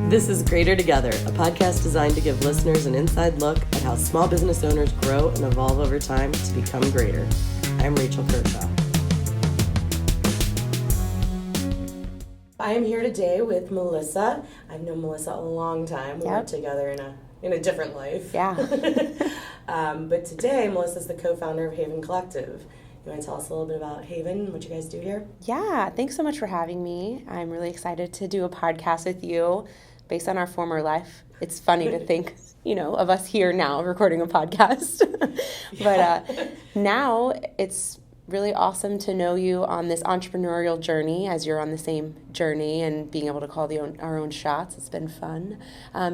This is Greater Together, a podcast designed to give listeners an inside look at how small business owners grow and evolve over time to become greater. I'm Rachel Kershaw. I am here today with Melissa. I've known Melissa a long time. We worked together in a different life. Yeah. But today, Melissa's the co-founder of Haven Collective. You want to tell us a little bit about Haven, what you guys do here? Yeah, thanks so much for having me. I'm really excited to do a podcast with you based on our former life. It's funny to think, of us here now recording a podcast. But now it's really awesome to know you on this entrepreneurial journey as you're on the same journey and being able to call our own shots. It's been fun.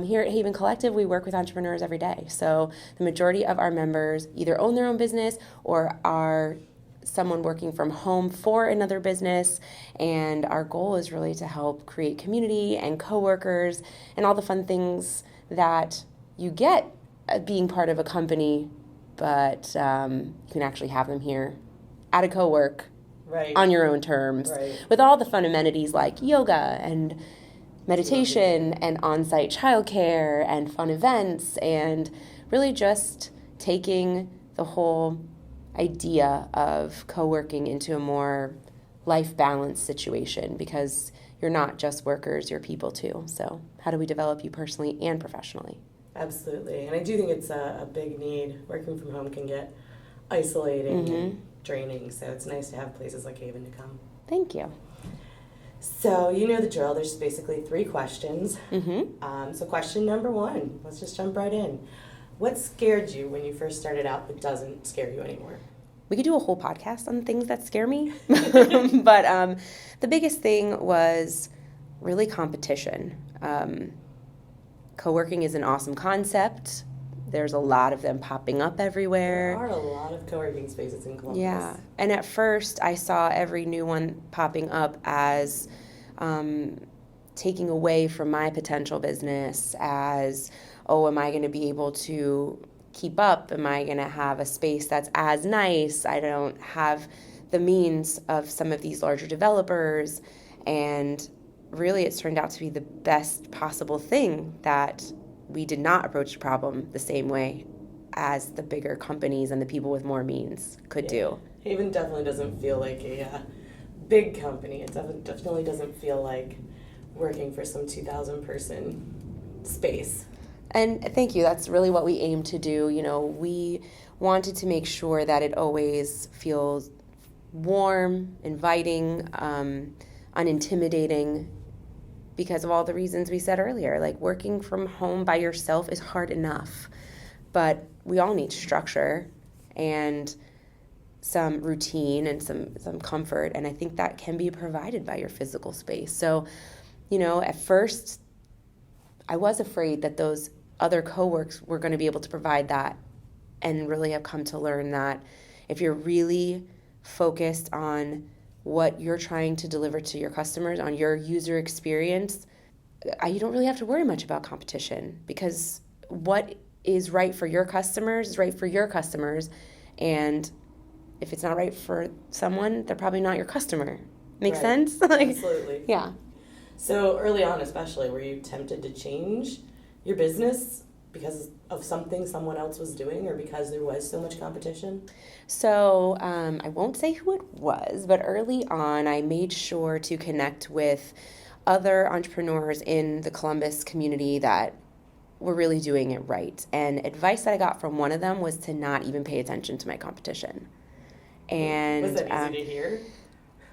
Here at Haven Collective, we work with entrepreneurs every day. So the majority of our members either own their own business or are someone working from home for another business, and our goal is really to help create community and coworkers and all the fun things that you get being part of a company, but you can actually have them here at a co-work on your own terms with all the fun amenities like yoga and meditation and on-site childcare and fun events, and really just taking the whole idea of co-working into a more life balance situation, because you're not just workers, you're people too. So how do we develop you personally and professionally? Absolutely. And I do think it's a big need. Working from home can get isolating and draining, so it's nice to have places like Haven to come. Thank you. So you know the drill. There's basically 3 questions. So question number 1, let's just jump right in. What scared you when you first started out but doesn't scare you anymore? We could do a whole podcast on things that scare me. But the biggest thing was really competition. Co-working is an awesome concept. There's a lot of them popping up everywhere. There are a lot of co-working spaces in Columbus. Yeah. And at first, I saw every new one popping up as taking away from my potential business, as, am I going to be able to keep up? Am I going to have a space that's as nice? I don't have the means of some of these larger developers. And really, it's turned out to be the best possible thing that we did not approach the problem the same way as the bigger companies and the people with more means could do. Haven definitely doesn't feel like a big company. It definitely doesn't feel like working for some 2,000 person space. And thank you. That's really what we aim to do. We wanted to make sure that it always feels warm, inviting, unintimidating, because of all the reasons we said earlier. Like, working from home by yourself is hard enough, but we all need structure and some routine and some comfort, and I think that can be provided by your physical space. So, at first, I was afraid that those other co-works were going to be able to provide that, and really have come to learn that if you're really focused on what you're trying to deliver to your customers, on your user experience, you don't really have to worry much about competition, because what is right for your customers is right for your customers, and if it's not right for someone, they're probably not your customer. Make sense? Absolutely. Yeah. So early on especially, were you tempted to change your business because of something someone else was doing, or because there was so much competition? So I won't say who it was, but early on I made sure to connect with other entrepreneurs in the Columbus community that were really doing it right. And advice that I got from one of them was to not even pay attention to my competition. And was that easy to hear?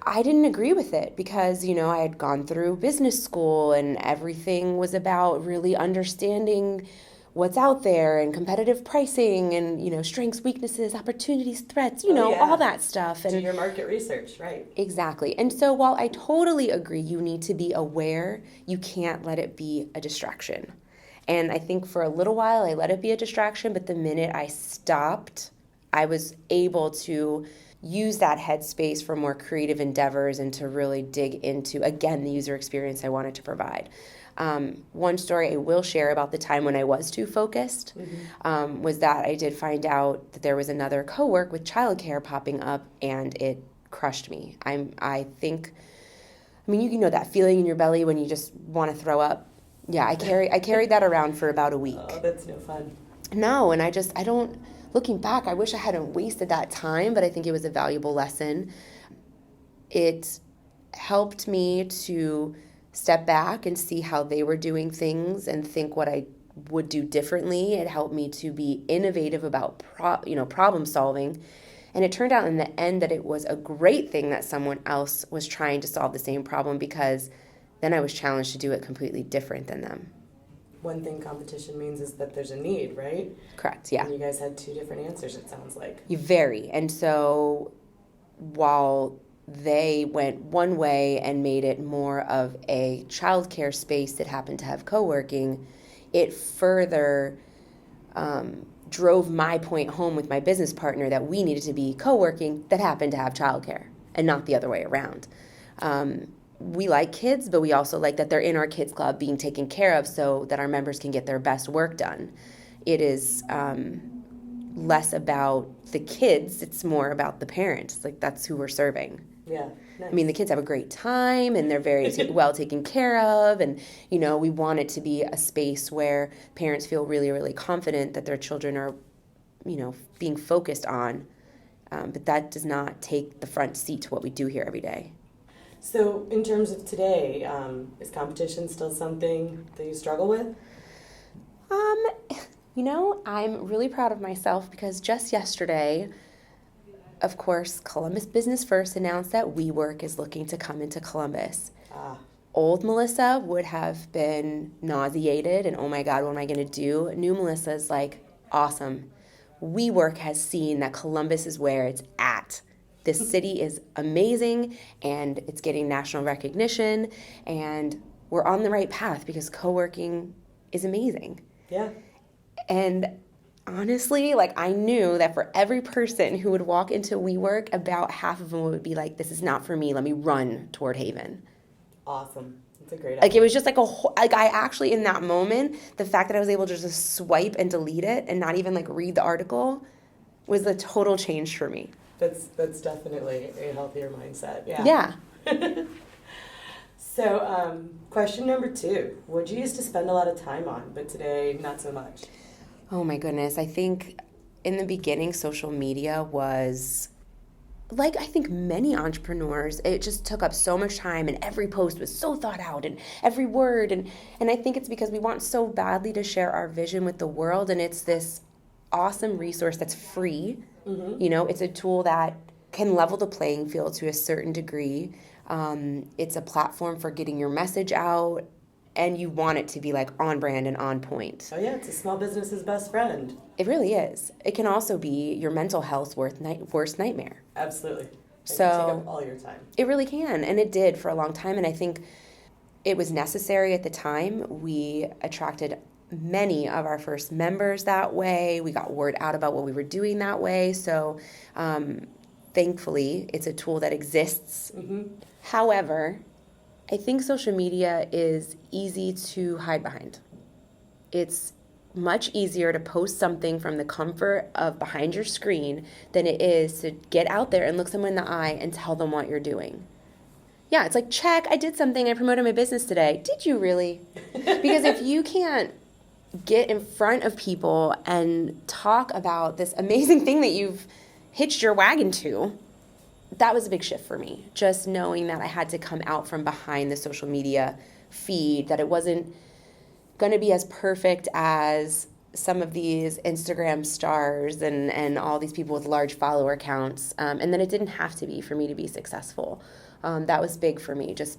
I didn't agree with it because, I had gone through business school and everything was about really understanding what's out there and competitive pricing and, strengths, weaknesses, opportunities, threats, all that stuff. And do your market research, right? Exactly. And so while I totally agree you need to be aware, you can't let it be a distraction. And I think for a little while I let it be a distraction, but the minute I stopped, I was able to use that headspace for more creative endeavors and to really dig into, again, the user experience I wanted to provide. One story I will share about the time when I was too focused was that I did find out that there was another co-work with childcare popping up, and it crushed me. I think, you know that feeling in your belly when you just want to throw up. Yeah, I carried that around for about a week. Oh, that's no fun. No, and I don't, looking back, I wish I hadn't wasted that time, but I think it was a valuable lesson. It helped me to step back and see how they were doing things and think what I would do differently. It helped me to be innovative about problem solving. And it turned out in the end that it was a great thing that someone else was trying to solve the same problem, because then I was challenged to do it completely different than them. One thing competition means is that there's a need, right? Correct, yeah. And you guys had two different answers, it sounds like. You vary. And so while they went one way and made it more of a childcare space that happened to have co-working, it further drove my point home with my business partner that we needed to be co-working that happened to have childcare and not the other way around. We like kids, but we also like that they're in our kids club being taken care of so that our members can get their best work done. It is less about the kids, it's more about the parents. Like, that's who we're serving. Yeah, nice. I mean, the kids have a great time and they're very well taken care of. And, we want it to be a space where parents feel really, really confident that their children are, being focused on. But that does not take the front seat to what we do here every day. So in terms of today, is competition still something that you struggle with? I'm really proud of myself because just yesterday, of course, Columbus Business First announced that WeWork is looking to come into Columbus. Old Melissa would have been nauseated and, oh my God, what am I going to do? New Melissa is like, awesome. WeWork has seen that Columbus is where it's at. This city is amazing and it's getting national recognition and we're on the right path because co-working is amazing. Yeah. And honestly, I knew that for every person who would walk into WeWork, about half of them would be like, this is not for me. Let me run toward Haven. Awesome. That's a great idea. It was just I actually, in that moment, the fact that I was able to just swipe and delete it and not even read the article was a total change for me. That's definitely a healthier mindset. Yeah. Yeah. So, question number 2. What did you used to spend a lot of time on, but today not so much? Oh my goodness. I think in the beginning, social media was, I think many entrepreneurs, it just took up so much time and every post was so thought out and every word. And I think it's because we want so badly to share our vision with the world. And it's this awesome resource that's free. Mm-hmm. It's a tool that can level the playing field to a certain degree. It's a platform for getting your message out. And you want it to be on brand and on point. Oh yeah, it's a small business's best friend. It really is. It can also be your mental health's worst nightmare. Absolutely. So it can take up all your time. It really can, and it did for a long time. And I think it was necessary at the time. We attracted many of our first members that way. We got word out about what we were doing that way. So thankfully, it's a tool that exists. Mm-hmm. However, I think social media is easy to hide behind. It's much easier to post something from the comfort of behind your screen than it is to get out there and look someone in the eye and tell them what you're doing. Yeah, it's check, I did something, I promoted my business today. Did you really? Because if you can't get in front of people and talk about this amazing thing that you've hitched your wagon to, that was a big shift for me. Just knowing that I had to come out from behind the social media feed, that it wasn't going to be as perfect as some of these Instagram stars and all these people with large follower counts, and that it didn't have to be for me to be successful. That was big for me, just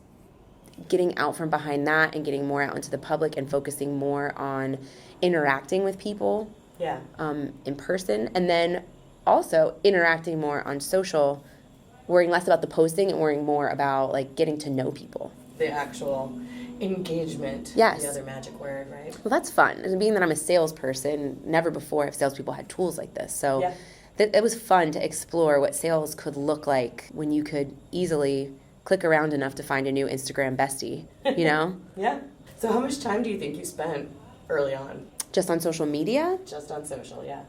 getting out from behind that and getting more out into the public and focusing more on interacting with people in person, and then also interacting more on social, worrying less about the posting and worrying more about getting to know people. The actual engagement. Yes. The other magic word, right? Well, that's fun. And being that I'm a salesperson, never before have salespeople had tools like this. So it was fun to explore what sales could look like when you could easily click around enough to find a new Instagram bestie, Yeah. So how much time do you think you spent early on? Just on social media? Just on social, yeah.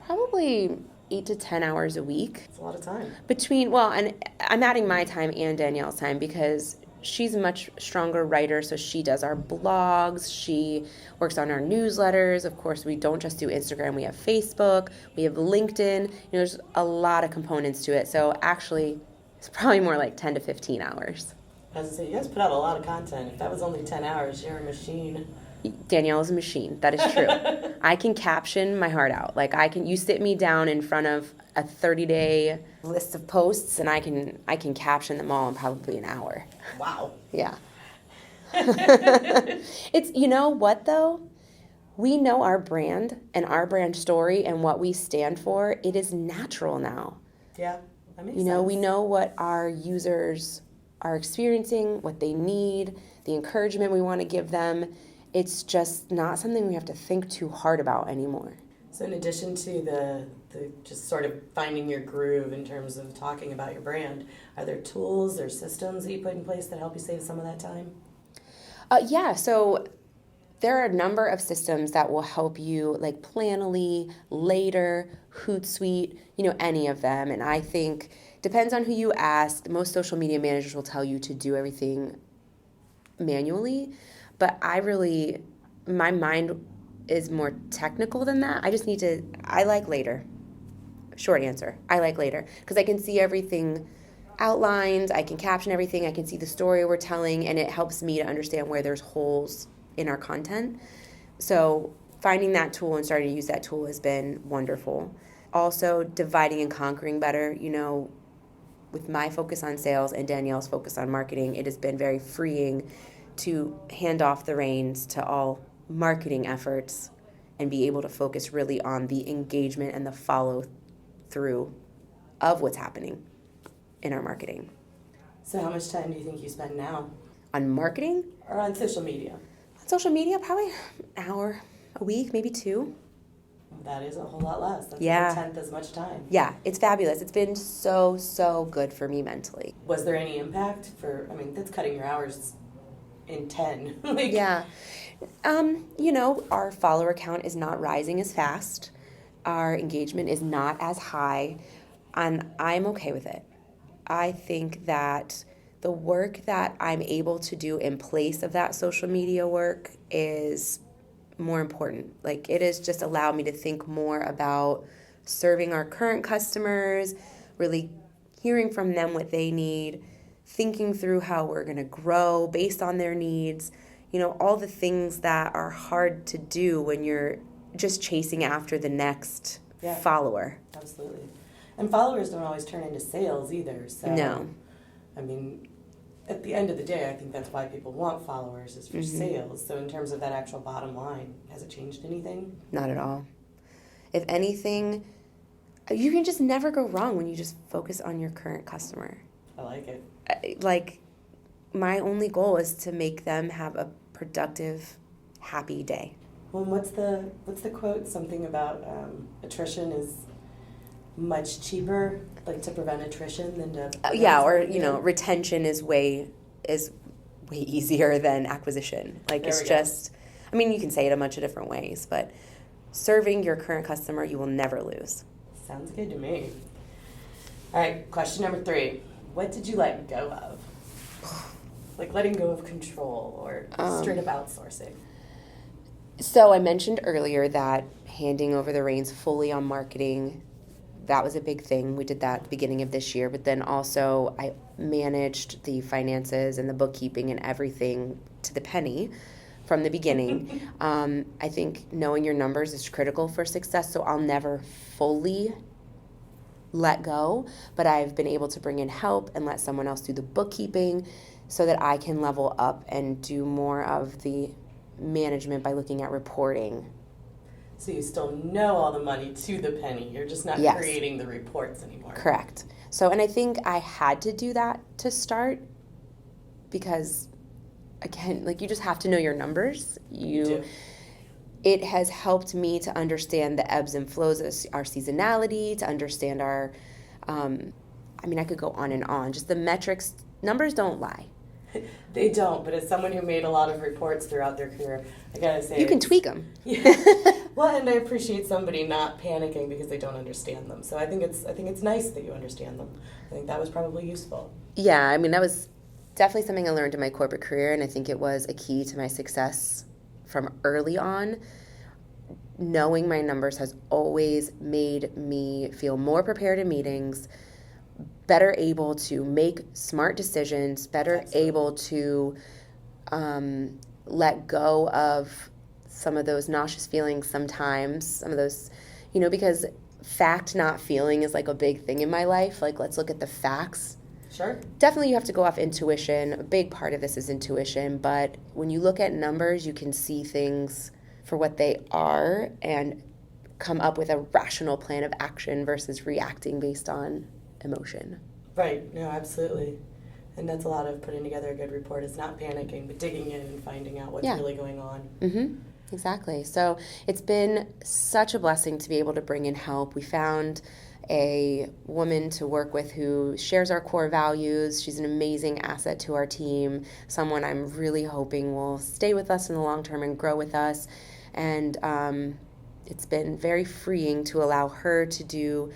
Probably 8 to 10 hours a week. It's a lot of time. And I'm adding my time and Danielle's time because she's a much stronger writer, so she does our blogs, she works on our newsletters. Of course, we don't just do Instagram, we have Facebook, we have LinkedIn. There's a lot of components to it, so actually it's probably more like 10 to 15 hours. I was going to say, you guys put out a lot of content. If that was only 10 hours, you're a machine. Danielle is a machine. That is true. I can caption my heart out. Like you sit me down in front of a 30-day list of posts, and I can caption them all in probably an hour. Wow. Yeah. It's, you know what though? We know our brand and our brand story and what we stand for. It is natural now. Yeah, that makes sense. We know what our users are experiencing, what they need, the encouragement we want to give them. It's just not something we have to think too hard about anymore. So in addition to the just sort of finding your groove in terms of talking about your brand, are there tools or systems that you put in place that help you save some of that time? Yeah, so there are a number of systems that will help you, like Planoly, Later, Hootsuite, any of them. And I think, depends on who you ask, most social media managers will tell you to do everything manually. But my mind is more technical than that. I like Later. Short answer, I like Later. Because I can see everything outlined, I can caption everything, I can see the story we're telling, and it helps me to understand where there's holes in our content. So finding that tool and starting to use that tool has been wonderful. Also, dividing and conquering better, with my focus on sales and Danielle's focus on marketing, it has been very freeing to hand off the reins to all marketing efforts and be able to focus really on the engagement and the follow through of what's happening in our marketing. So how much time do you think you spend now? On marketing? Or on social media? On social media, probably an hour a week, maybe 2. That is a whole lot less. That's Yeah. a tenth as much time. Yeah, it's fabulous. It's been so good for me mentally. Was there any impact that's cutting your hours in 10. Yeah. Our follower count is not rising as fast. Our engagement is not as high, and I'm okay with it. I think that the work that I'm able to do in place of that social media work is more important. Like, it has just allowed me to think more about serving our current customers, really hearing from them what they need, thinking through how we're going to grow based on their needs, all the things that are hard to do when you're just chasing after the next follower. Absolutely. And followers don't always turn into sales either. So, no. At the end of the day, I think that's why people want followers, is for sales. So in terms of that actual bottom line, has it changed anything? Not at all. If anything, you can just never go wrong when you just focus on your current customer. I like it. My only goal is to make them have a productive, happy day. Well, what's the quote? Something about attrition is much cheaper, to prevent attrition than to... retention is way easier than acquisition. It's just, you can say it a bunch of different ways, but serving your current customer, you will never lose. Sounds good to me. All right, question number 3. What did you let go of? Letting go of control or straight up outsourcing. So I mentioned earlier that handing over the reins fully on marketing, that was a big thing. We did that at the beginning of this year, but then also I managed the finances and the bookkeeping and everything to the penny from the beginning. I think knowing your numbers is critical for success, so I'll never fully let go, but I've been able to bring in help and let someone else do the bookkeeping so that I can level up and do more of the management by looking at reporting. So you still know all the money to the penny. You're just not creating the reports anymore. Correct. So, and I think I had to do that to start because, again, you just have to know your numbers. It has helped me to understand the ebbs and flows of our seasonality, to understand our, I could go on and on. Just the metrics, numbers don't lie. They don't, but as someone who made a lot of reports throughout their career, I gotta say... You can tweak them. Yeah. Well, and I appreciate somebody not panicking because they don't understand them. So I think it's nice that you understand them. I think that was probably useful. Yeah, that was definitely something I learned in my corporate career, and I think it was a key to my success from early on. Knowing my numbers has always made me feel more prepared in meetings, better able to make smart decisions, better able to let go of some of those nauseous feelings sometimes, some of those, because fact not feeling is like a big thing in my life. Like, let's look at the facts. Sure. Definitely you have to go off intuition. A big part of this is intuition, but when you look at numbers, you can see things for what they are and come up with a rational plan of action versus reacting based on emotion. Right. No, absolutely. And that's a lot of putting together a good report. It's not panicking, but digging in and finding out what's really going on. Mm-hmm. Exactly. So it's been such a blessing to be able to bring in help. We found a woman to work with who shares our core values. She's an amazing asset to our team, someone I'm really hoping will stay with us in the long term and grow with us. And it's been very freeing to allow her to do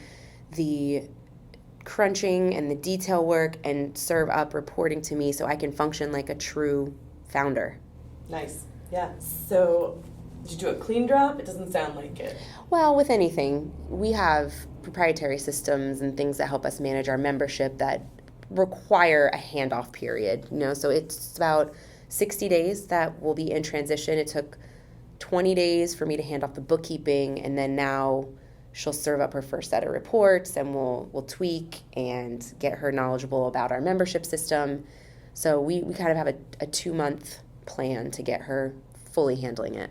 the crunching and the detail work and serve up reporting to me so I can function like a true founder. Nice. Yeah. So did you do a clean drop? It doesn't sound like it. Well, with anything, we have proprietary systems and things that help us manage our membership that require a handoff period. So it's about 60 days that will be in transition. It took 20 days for me to hand off the bookkeeping, and then now she'll serve up her first set of reports, and we'll tweak and get her knowledgeable about our membership system. So we kind of have a 2-month plan to get her fully handling it.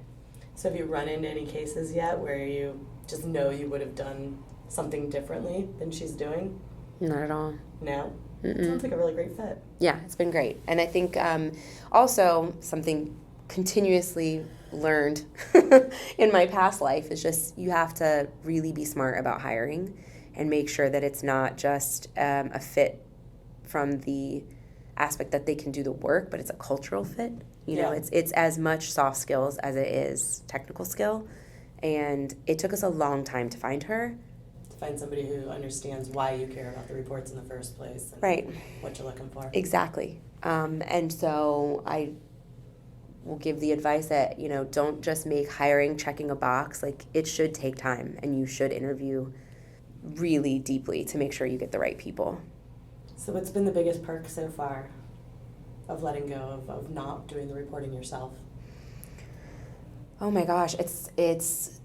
So have you run into any cases yet where you just know you would have done something differently than she's doing? Not at all. No? Mm-mm. Sounds like a really great fit. Yeah, it's been great. And I think also something continuously learned in my past life is just you have to really be smart about hiring and make sure that it's not just a fit from the aspect that they can do the work, but it's a cultural fit. It's as much soft skills as it is technical skill. And it took us a long time to find her. To find somebody who understands why you care about the reports in the first place. And right. What you're looking for. Exactly. And so I will give the advice that, don't just make hiring checking a box. Like, it should take time, and you should interview really deeply to make sure you get the right people. So what's been the biggest perk so far of letting go of not doing the reporting yourself? Oh my gosh, it's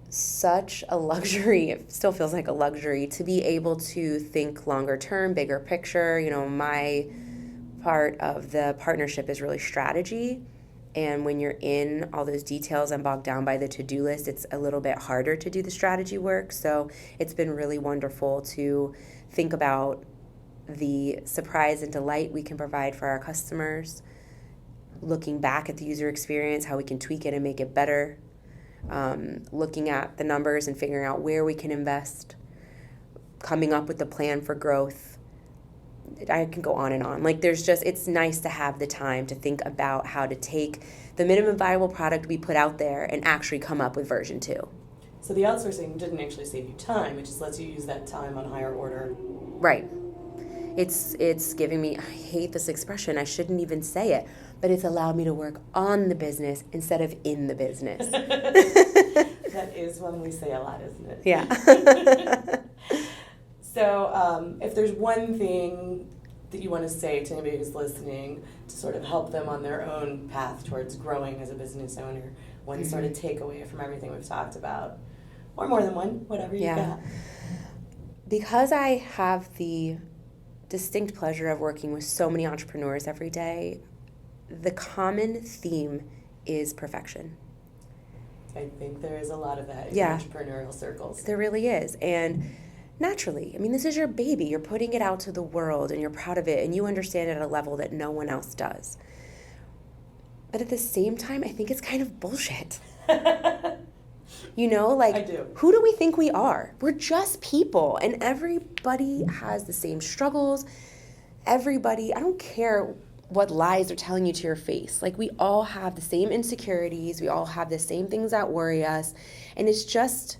such a luxury. It still feels like a luxury to be able to think longer term, bigger picture. My part of the partnership is really strategy. And when you're in all those details and bogged down by the to-do list, it's a little bit harder to do the strategy work. So it's been really wonderful to think about the surprise and delight we can provide for our customers, looking back at the user experience, how we can tweak it and make it better, looking at the numbers and figuring out where we can invest, coming up with the plan for growth. I can go on and on. It's nice to have the time to think about how to take the minimum viable product we put out there and actually come up with version 2. So the outsourcing didn't actually save you time. It just lets you use that time on higher order. Right. It's giving me, I hate this expression, I shouldn't even say it, but it's allowed me to work on the business instead of in the business. That is one we say a lot, isn't it? Yeah. So if there's one thing that you want to say to anybody who's listening to sort of help them on their own path towards growing as a business owner, one sort of takeaway from everything we've talked about, or more than one, whatever you got. Because I have the distinct pleasure of working with so many entrepreneurs every day, the common theme is perfection. I think there is a lot of that in entrepreneurial circles. There really is. And naturally, this is your baby. You're putting it out to the world and you're proud of it and you understand it at a level that no one else does. But at the same time, I think it's kind of bullshit. I do. Who do we think we are? We're just people, and everybody has the same struggles. Everybody, I don't care what lies they're telling you to your face. We all have the same insecurities. We all have the same things that worry us, and it's just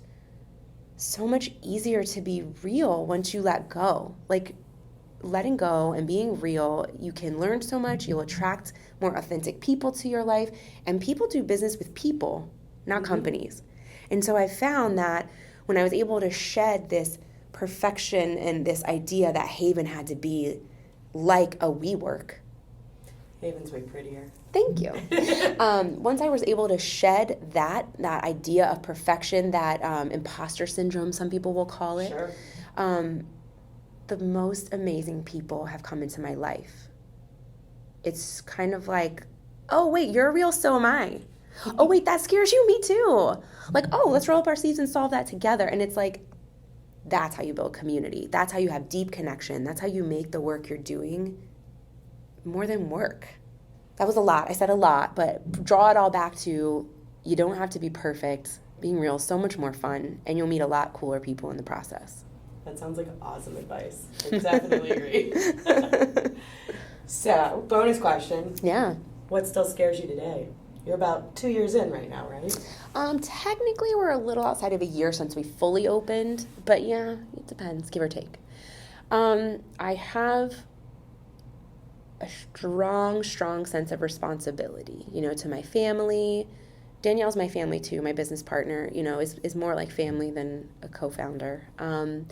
so much easier to be real once you let go. letting go and being real, you can learn so much. You'll attract more authentic people to your life. And people do business with people, not companies. And so I found that when I was able to shed this perfection and this idea that Haven had to be like a WeWork. Haven's way prettier. Thank you. Once I was able to shed that idea of perfection, that imposter syndrome, some people will call it, Sure. The most amazing people have come into my life. It's kind of like, oh, wait, you're real, so am I. Oh, wait, that scares you? Me too. Like, oh, let's roll up our sleeves and solve that together. And it's like, that's how you build community. That's how you have deep connection. That's how you make the work you're doing more than work. That was a lot. I said a lot, but draw it all back to, you don't have to be perfect. Being real is so much more fun, and you'll meet a lot cooler people in the process. That sounds like awesome advice. I definitely agree. So, bonus question. Yeah. What still scares you today? You're about 2 years in right now, right? Technically, we're a little outside of a year since we fully opened, but yeah, it depends, give or take. I have a strong sense of responsibility, to my family. Danielle's my family too. My business partner, is more like family than a co-founder. And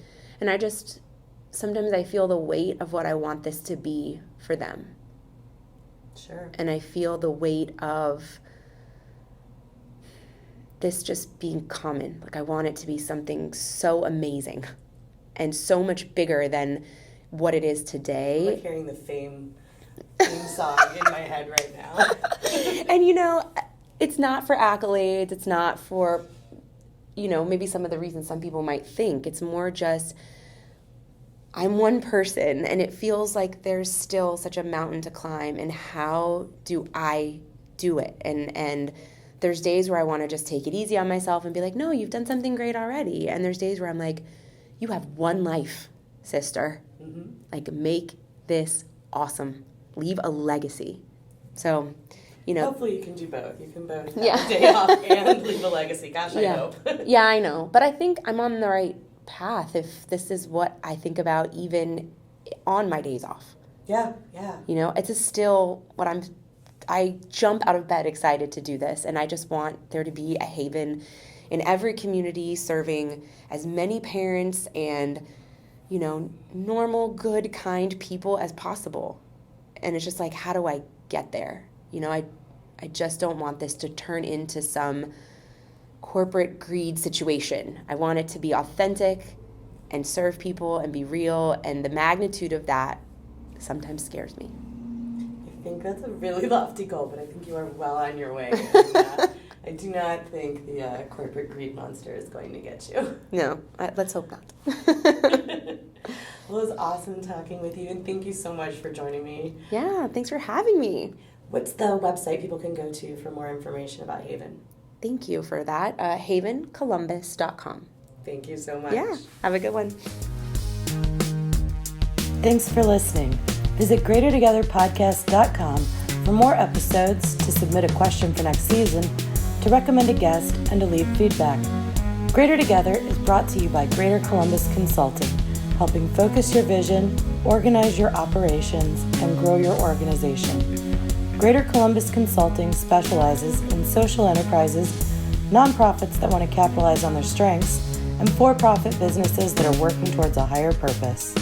sometimes I feel the weight of what I want this to be for them. Sure. And I feel the weight of this just being common. Like, I want it to be something so amazing and so much bigger than what it is today. I'm like hearing the theme song in my head right now. And it's not for accolades. It's not for, maybe some of the reasons some people might think. It's more just, I'm one person, and it feels like there's still such a mountain to climb, and how do I do it? And there's days where I want to just take it easy on myself and be like, no, you've done something great already. And there's days where I'm like, you have one life, sister. Mm-hmm. Like, make this awesome. Leave a legacy. So, hopefully you can do both. You can both have a day off and leave a legacy. Gosh, I hope. Yeah, I know. But I think I'm on the right path if this is what I think about even on my days off. Yeah. It's still what I jump out of bed excited to do this, and I just want there to be a Haven in every community, serving as many parents and, normal, good, kind people as possible. And it's just like, how do I get there? I just don't want this to turn into some corporate greed situation. I want it to be authentic and serve people and be real, and the magnitude of that sometimes scares me. I think that's a really lofty goal, but I think you are well on your way. I do not think the corporate greed monster is going to get you. No, let's hope not. Well, it was awesome talking with you, and thank you so much for joining me. Yeah, thanks for having me. What's the website people can go to for more information about Haven? Thank you for that. HavenColumbus.com. Thank you so much. Yeah, have a good one. Thanks for listening. Visit greatertogetherpodcast.com for more episodes, to submit a question for next season, to recommend a guest, and to leave feedback. Greater Together is brought to you by Greater Columbus Consulting, helping focus your vision, organize your operations, and grow your organization. Greater Columbus Consulting specializes in social enterprises, nonprofits that want to capitalize on their strengths, and for-profit businesses that are working towards a higher purpose.